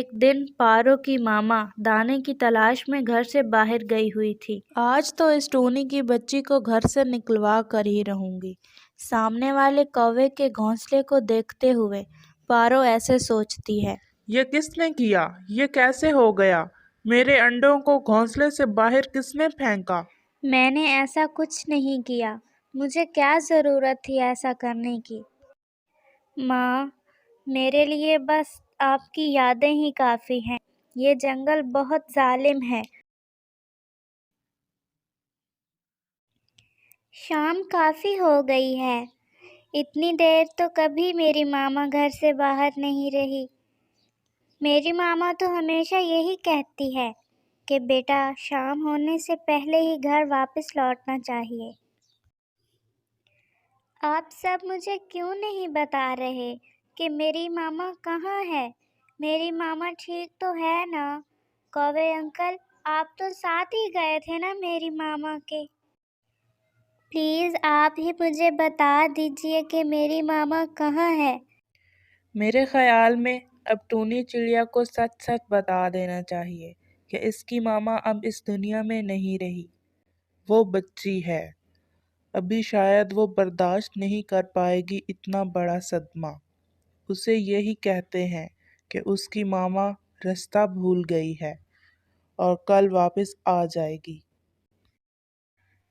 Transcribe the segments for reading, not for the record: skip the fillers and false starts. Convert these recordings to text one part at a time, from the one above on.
ایک دن پارو کی ماما دانے کی تلاش میں گھر سے باہر گئی ہوئی تھی۔ آج تو اس ٹونی کی بچی کو گھر سے نکلوا کر ہی رہوں گی۔ سامنے والے کوے کے گھونسلے کو دیکھتے ہوئے پارو ایسے سوچتی ہے۔ یہ کس نے کیا؟ یہ کیسے ہو گیا؟ میرے انڈوں کو گھونسلے سے باہر کس نے پھینکا؟ میں نے ایسا کچھ نہیں کیا۔ مجھے کیا ضرورت تھی ایسا کرنے کی؟ ماں، میرے لیے بس آپ کی یادیں ہی کافی ہیں۔ یہ جنگل بہت ظالم ہے۔ شام کافی ہو گئی ہے۔ اتنی دیر تو کبھی میری ماما گھر سے باہر نہیں رہی۔ میری ماما تو ہمیشہ یہی کہتی ہے کہ بیٹا شام ہونے سے پہلے ہی گھر واپس لوٹنا چاہیے۔ آپ سب مجھے کیوں نہیں بتا رہے کہ میری ماما کہاں ہے؟ میری ماما ٹھیک تو ہے نا؟ کوے انکل، آپ تو ساتھ ہی گئے تھے نا میری ماما کے؟ پلیز آپ ہی مجھے بتا دیجئے کہ میری ماما کہاں ہے۔ میرے خیال میں اب ٹونی چڑیا کو سچ سچ بتا دینا چاہیے کہ اس کی ماما اب اس دنیا میں نہیں رہی۔ وہ بچی ہے۔ ابھی شاید وہ برداشت نہیں کر پائے گی اتنا بڑا صدمہ۔ اسے یہی کہتے ہیں کہ اس کی ماما رستہ بھول گئی ہے اور کل واپس آ جائے گی۔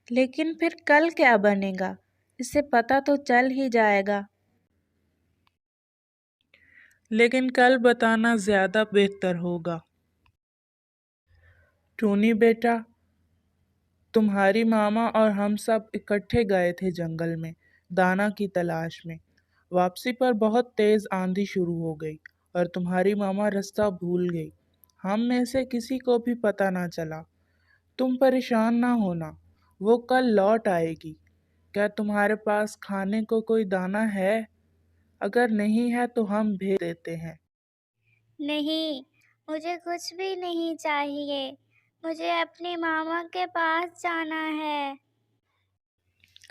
لیکن پھر کل کیا بنے گا؟ اسے پتہ تو چل ہی جائے گا۔ لیکن کل بتانا زیادہ بہتر ہوگا۔ ٹونی بیٹا، تمہاری ماما اور ہم سب اکٹھے گئے تھے جنگل میں دانا کی تلاش میں۔ واپسی پر بہت تیز آندھی شروع ہو گئی اور تمہاری ماما رستہ بھول گئی۔ ہم میں سے کسی کو بھی پتہ نہ چلا۔ تم پریشان نہ ہونا، وہ کل لوٹ آئے گی۔ کیا تمہارے پاس کھانے کو کوئی دانہ ہے؟ اگر نہیں ہے تو ہم بھیج دیتے ہیں۔ نہیں، مجھے کچھ بھی نہیں چاہیے۔ مجھے اپنی ماما کے پاس جانا ہے۔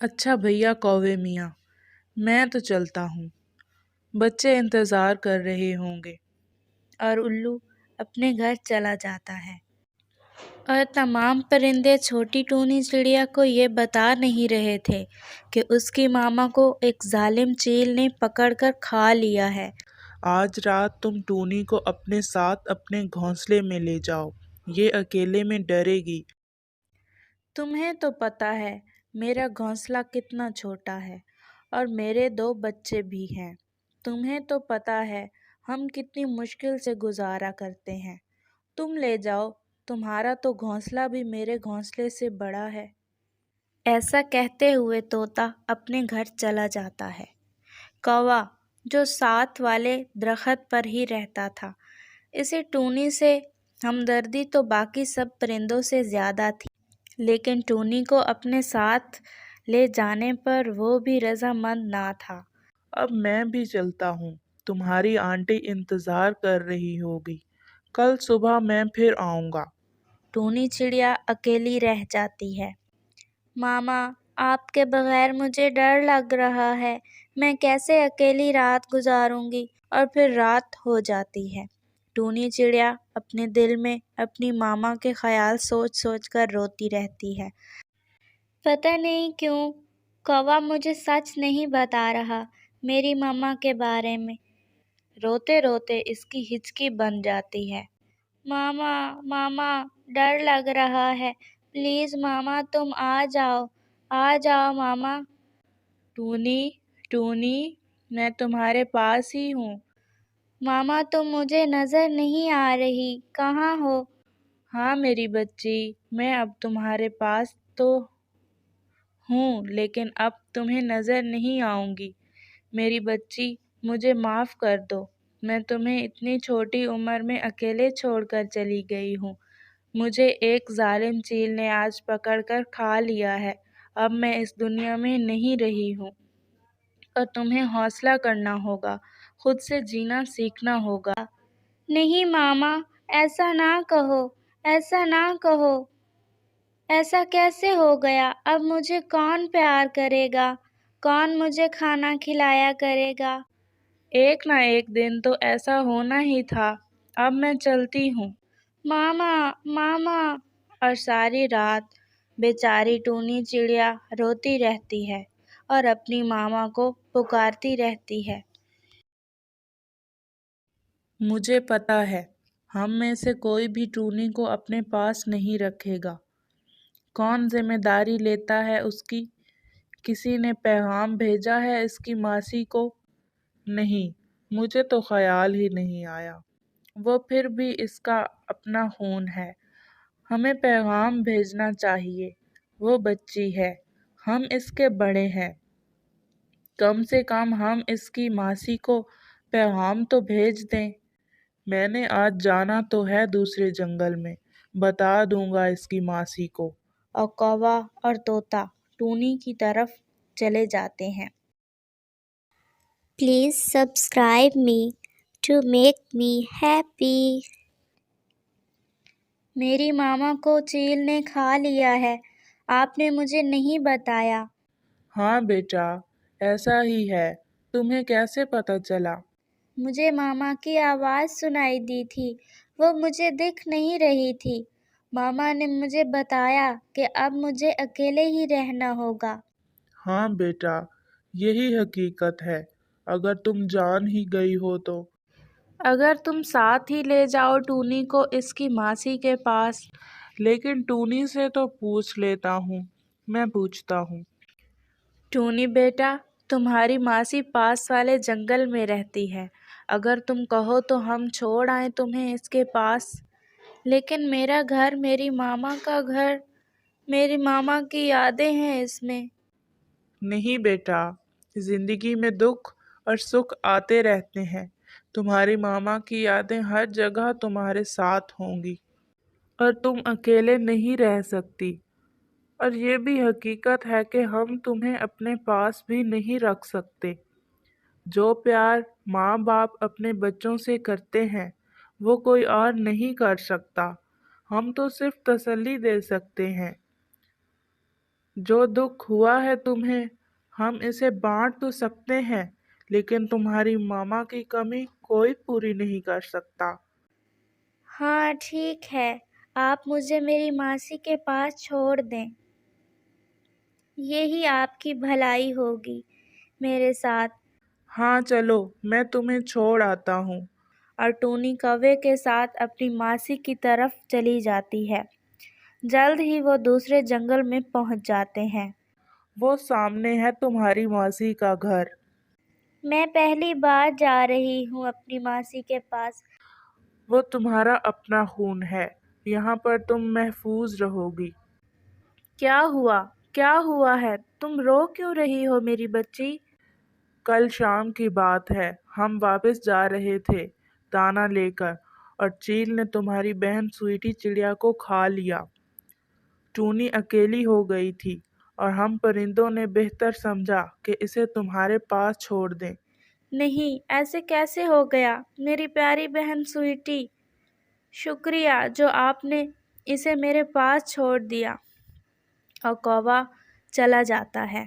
اچھا بھیا کوے میاں، میں تو چلتا ہوں۔ بچے انتظار کر رہے ہوں گے۔ اور الو اپنے گھر چلا جاتا ہے۔ اور تمام پرندے چھوٹی ٹونی چڑیا کو یہ بتا نہیں رہے تھے کہ اس کی ماما کو ایک ظالم چیل نے پکڑ کر کھا لیا ہے۔ آج رات تم ٹونی کو اپنے ساتھ اپنے گھونسلے میں لے جاؤ۔ یہ اکیلے میں ڈرے گی۔ تمہیں تو پتہ ہے میرا گھونسلہ کتنا چھوٹا ہے اور میرے 2 بچے بھی ہیں۔ تمہیں تو پتہ ہے ہم کتنی مشکل سے گزارا کرتے ہیں۔ تم لے جاؤ، تمہارا تو گھونسلہ بھی میرے گھونسلے سے بڑا ہے۔ ایسا کہتے ہوئے طوطا اپنے گھر چلا جاتا ہے۔ کوا جو ساتھ والے درخت پر ہی رہتا تھا، اسے ٹونی سے ہمدردی تو باقی سب پرندوں سے زیادہ تھی، لیکن ٹونی کو اپنے ساتھ لے جانے پر وہ بھی رضامند نہ تھا۔ اب میں بھی چلتا ہوں، تمہاری آنٹی انتظار کر رہی ہوگی۔ کل صبح میں پھر آؤں گا۔ ٹونی چڑیا اکیلی رہ جاتی ہے۔ ماما، آپ کے بغیر مجھے ڈر لگ رہا ہے۔ میں کیسے اکیلی رات گزاروں گی؟ اور پھر رات ہو جاتی ہے۔ ٹونی چڑیا اپنے دل میں اپنی ماما کے خیال سوچ سوچ کر روتی رہتی ہے۔ پتہ نہیں کیوں کوا مجھے سچ نہیں بتا رہا میری ماما کے بارے میں۔ روتے روتے اس کی ہچکی بن جاتی ہے۔ ماما، ماما، ڈر لگ رہا ہے۔ پلیز ماما تم آ جاؤ، آ جاؤ ماما۔ ٹونی، ٹونی، میں تمہارے پاس ہی ہوں۔ ماما تم مجھے نظر نہیں آ رہی، کہاں ہو؟ ہاں میری بچی، میں اب تمہارے پاس تو ہوں لیکن اب تمہیں نظر نہیں آؤں گی۔ میری بچی، مجھے معاف کر دو۔ میں تمہیں اتنی چھوٹی عمر میں اکیلے چھوڑ کر چلی گئی ہوں۔ مجھے ایک ظالم چیل نے آج پکڑ کر کھا لیا ہے۔ اب میں اس دنیا میں نہیں رہی ہوں اور تمہیں حوصلہ کرنا ہوگا، خود سے جینا سیکھنا ہوگا۔ نہیں ماما، ایسا نہ کہو، ایسا نہ کہو۔ ایسا کیسے ہو گیا؟ اب مجھے کون پیار کرے گا؟ کون مجھے کھانا کھلایا کرے گا؟ ایک نہ ایک دن تو ایسا ہونا ہی تھا۔ اب میں چلتی ہوں۔ ماما ماما اور ساری رات بیچاری ٹونی چڑیا روتی رہتی ہے اور اپنی ماما کو پکارتی رہتی ہے۔ مجھے پتا ہے ہم میں سے کوئی بھی ٹونی کو اپنے پاس نہیں رکھے گا۔ کون ذمہ داری لیتا ہے اس کی؟ کسی نے پیغام بھیجا ہے اس کی ماسی کو؟ نہیں، مجھے تو خیال ہی نہیں آیا۔ وہ پھر بھی اس کا اپنا خون ہے، ہمیں پیغام بھیجنا چاہیے۔ وہ بچی ہے، ہم اس کے بڑے ہیں، کم سے کم ہم اس کی ماسی کو پیغام تو بھیج دیں۔ میں نے آج جانا تو ہے دوسرے جنگل میں، بتا دوں گا اس کی ماسی کو۔ اور کووا اور طوطا ٹونی کی طرف چلے جاتے ہیں۔ Please subscribe me to make me happy. میری ماما کو چیل نے کھا لیا ہے، آپ نے مجھے نہیں بتایا۔ ہاں بیٹا، ایسا ہی ہے، تمہیں کیسے پتہ چلا؟ مجھے ماما کی آواز سنائی دی تھی، وہ مجھے دکھ نہیں رہی تھی۔ ماما نے مجھے بتایا کہ اب مجھے اکیلے ہی رہنا ہوگا۔ ہاں بیٹا، یہی حقیقت ہے، اگر تم جان ہی گئی ہو تو۔ اگر تم ساتھ ہی لے جاؤ ٹونی کو اس کی ماسی کے پاس۔ لیکن ٹونی سے تو پوچھ لیتا ہوں، میں پوچھتا ہوں۔ ٹونی بیٹا، تمہاری ماسی پاس والے جنگل میں رہتی ہے، اگر تم کہو تو ہم چھوڑ آئیں تمہیں اس کے پاس۔ لیکن میرا گھر، میری ماما کا گھر، میری ماما کی یادیں ہیں اس میں۔ نہیں بیٹا، زندگی میں دکھ اور سکھ آتے رہتے ہیں، تمہاری ماما کی یادیں ہر جگہ تمہارے ساتھ ہوں گی، اور تم اکیلے نہیں رہ سکتی۔ اور یہ بھی حقیقت ہے کہ ہم تمہیں اپنے پاس بھی نہیں رکھ سکتے۔ جو پیار ماں باپ اپنے بچوں سے کرتے ہیں وہ کوئی اور نہیں کر سکتا، ہم تو صرف تسلی دے سکتے ہیں۔ جو دکھ ہوا ہے تمہیں، ہم اسے بانٹ تو سکتے ہیں، لیکن تمہاری ماما کی کمی کوئی پوری نہیں کر سکتا۔ ہاں ٹھیک ہے، آپ مجھے میری ماسی کے پاس چھوڑ دیں، یہی آپ کی بھلائی ہوگی میرے ساتھ۔ ہاں چلو، میں تمہیں چھوڑ آتا ہوں۔ اور ٹونی کوے کے ساتھ اپنی ماسی کی طرف چلی جاتی ہے۔ جلد ہی وہ دوسرے جنگل میں پہنچ جاتے ہیں۔ وہ سامنے ہے تمہاری ماسی کا گھر۔ میں پہلی بار جا رہی ہوں اپنی ماسی کے پاس۔ وہ تمہارا اپنا خون ہے، یہاں پر تم محفوظ رہو گی۔ کیا ہوا؟ کیا ہوا ہے؟ تم رو کیوں رہی ہو میری بچی؟ کل شام کی بات ہے، ہم واپس جا رہے تھے دانا لے کر، اور چیل نے تمہاری بہن سویٹی چڑیا کو کھا لیا۔ ٹونی اکیلی ہو گئی تھی، اور ہم پرندوں نے بہتر سمجھا کہ اسے تمہارے پاس چھوڑ دیں۔ نہیں، ایسے کیسے ہو گیا میری پیاری بہن سویٹی؟ شکریہ جو آپ نے اسے میرے پاس چھوڑ دیا۔ اور کووا چلا جاتا ہے۔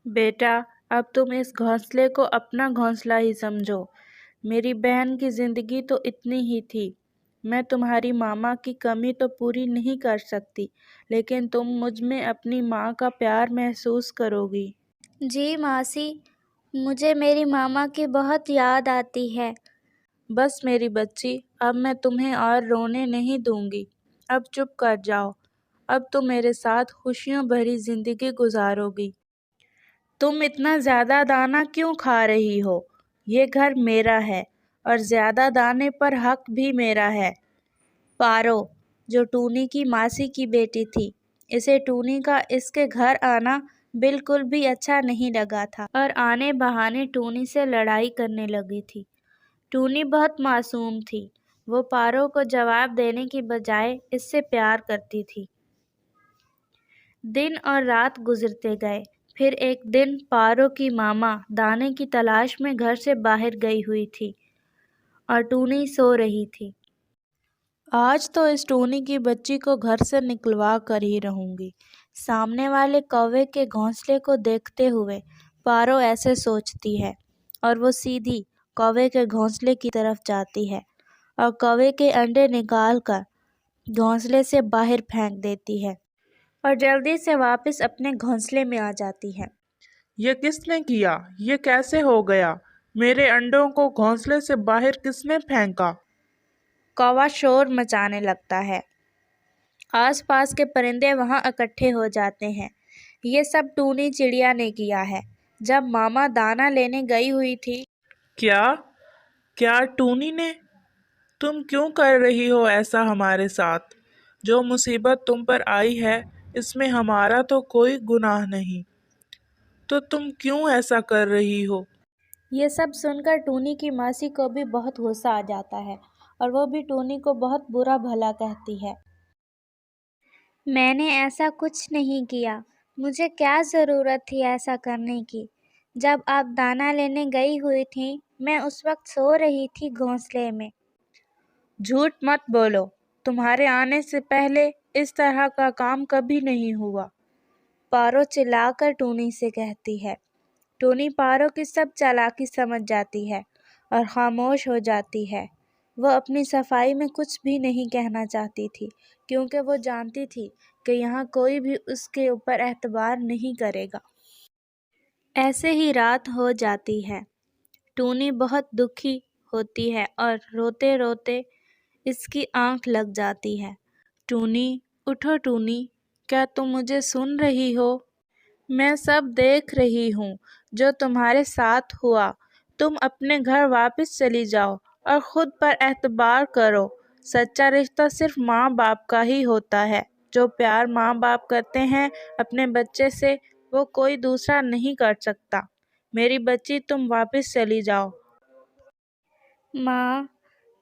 بیٹا، اب تم اس گھونسلے کو اپنا گھونسلہ ہی سمجھو۔ میری بہن کی زندگی تو اتنی ہی تھی، میں تمہاری ماما کی کمی تو پوری نہیں کر سکتی، لیکن تم مجھ میں اپنی ماں کا پیار محسوس کرو گی۔ جی ماسی، مجھے میری ماما کی بہت یاد آتی ہے۔ بس میری بچی، اب میں تمہیں اور رونے نہیں دوں گی، اب چپ کر جاؤ، اب تم میرے ساتھ خوشیوں بھری زندگی گزارو گی۔ تم اتنا زیادہ دانا کیوں کھا رہی ہو؟ یہ گھر میرا ہے، اور زیادہ دانے پر حق بھی میرا ہے۔ پارو، جو ٹونی کی ماسی کی بیٹی تھی، اسے ٹونی کا اس کے گھر آنا بالکل بھی اچھا نہیں لگا تھا، اور آنے بہانے ٹونی سے لڑائی کرنے لگی تھی۔ ٹونی بہت معصوم تھی، وہ پارو کو جواب دینے کی بجائے اس سے پیار کرتی تھی۔ دن اور رات گزرتے گئے، پھر ایک دن پارو کی ماما دانے کی تلاش میں گھر سے باہر گئی ہوئی تھی، اور ٹونی سو رہی تھی۔ آج تو اس ٹونی کی بچی کو گھر سے نکلوا کر ہی رہوں گی۔ سامنے والے کوے کے گھونسلے کو دیکھتے ہوئے پارو ایسے سوچتی ہے، اور وہ سیدھی کوے کے گھونسلے کی طرف جاتی ہے اور کوے کے انڈے نکال کر گھونسلے سے باہر پھینک دیتی ہے اور جلدی سے واپس اپنے گھونسلے میں آ جاتی ہے۔ یہ کس نے کیا؟ یہ کیسے ہو گیا؟ میرے انڈوں کو گھونسلے سے باہر کس نے پھینکا؟ کووا شور مچانے لگتا ہے۔ آس پاس کے پرندے وہاں اکٹھے ہو جاتے ہیں۔ یہ سب ٹونی چڑیا نے کیا ہے۔ جب ماما دانا لینے گئی ہوئی تھی۔ کیا؟ کیا ٹونی نے؟ تم کیوں کر رہی ہو ایسا ہمارے ساتھ؟ جو مصیبت تم پر آئی ہے اس میں ہمارا تو کوئی گناہ نہیں، تو تم کیوں ایسا کر رہی ہو؟ یہ سب سن کر ٹونی کی ماسی کو بھی بہت غصہ آ جاتا ہے اور وہ بھی ٹونی کو بہت برا بھلا کہتی ہے۔ میں نے ایسا کچھ نہیں کیا، مجھے کیا ضرورت تھی ایسا کرنے کی؟ جب آپ دانا لینے گئی ہوئی تھیں میں اس وقت سو رہی تھی گھونسلے میں۔ جھوٹ مت بولو، تمہارے آنے سے پہلے اس طرح کا کام کبھی نہیں ہوا، پارو چلا کر ٹونی سے کہتی ہے۔ ٹونی پارو کی سب چالاکی سمجھ جاتی ہے اور خاموش ہو جاتی ہے۔ وہ اپنی صفائی میں کچھ بھی نہیں کہنا چاہتی تھی کیونکہ وہ جانتی تھی کہ یہاں کوئی بھی اس کے اوپر اعتبار نہیں کرے گا۔ ایسے ہی رات ہو جاتی ہے۔ ٹونی بہت دکھی ہوتی ہے اور روتے روتے اس کی آنکھ لگ جاتی ہے۔ ٹونی، اٹھو ٹونی، کیا تم مجھے سن رہی ہو؟ میں سب دیکھ رہی ہوں جو تمہارے ساتھ ہوا۔ تم اپنے گھر واپس چلی جاؤ اور خود پر اعتبار کرو۔ سچا رشتہ صرف ماں باپ کا ہی ہوتا ہے۔ جو پیار ماں باپ کرتے ہیں اپنے بچے سے وہ کوئی دوسرا نہیں کر سکتا۔ میری بچی تم واپس چلی جاؤ۔ ماں،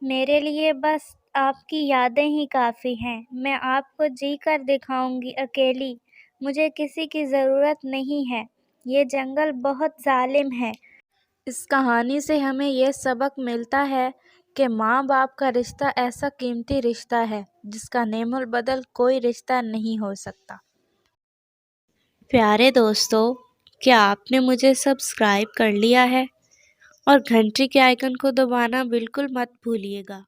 میرے لیے بس آپ کی یادیں ہی کافی ہیں۔ میں آپ کو جی کر دکھاؤں گی اکیلی، مجھے کسی کی ضرورت نہیں ہے۔ یہ جنگل بہت ظالم ہے۔ اس کہانی سے ہمیں یہ سبق ملتا ہے کہ ماں باپ کا رشتہ ایسا قیمتی رشتہ ہے جس کا نعم البدل کوئی رشتہ نہیں ہو سکتا۔ پیارے دوستو، کیا آپ نے مجھے سبسکرائب کر لیا ہے؟ اور گھنٹی کے آئیکن کو دبانا بالکل مت بھولیے گا۔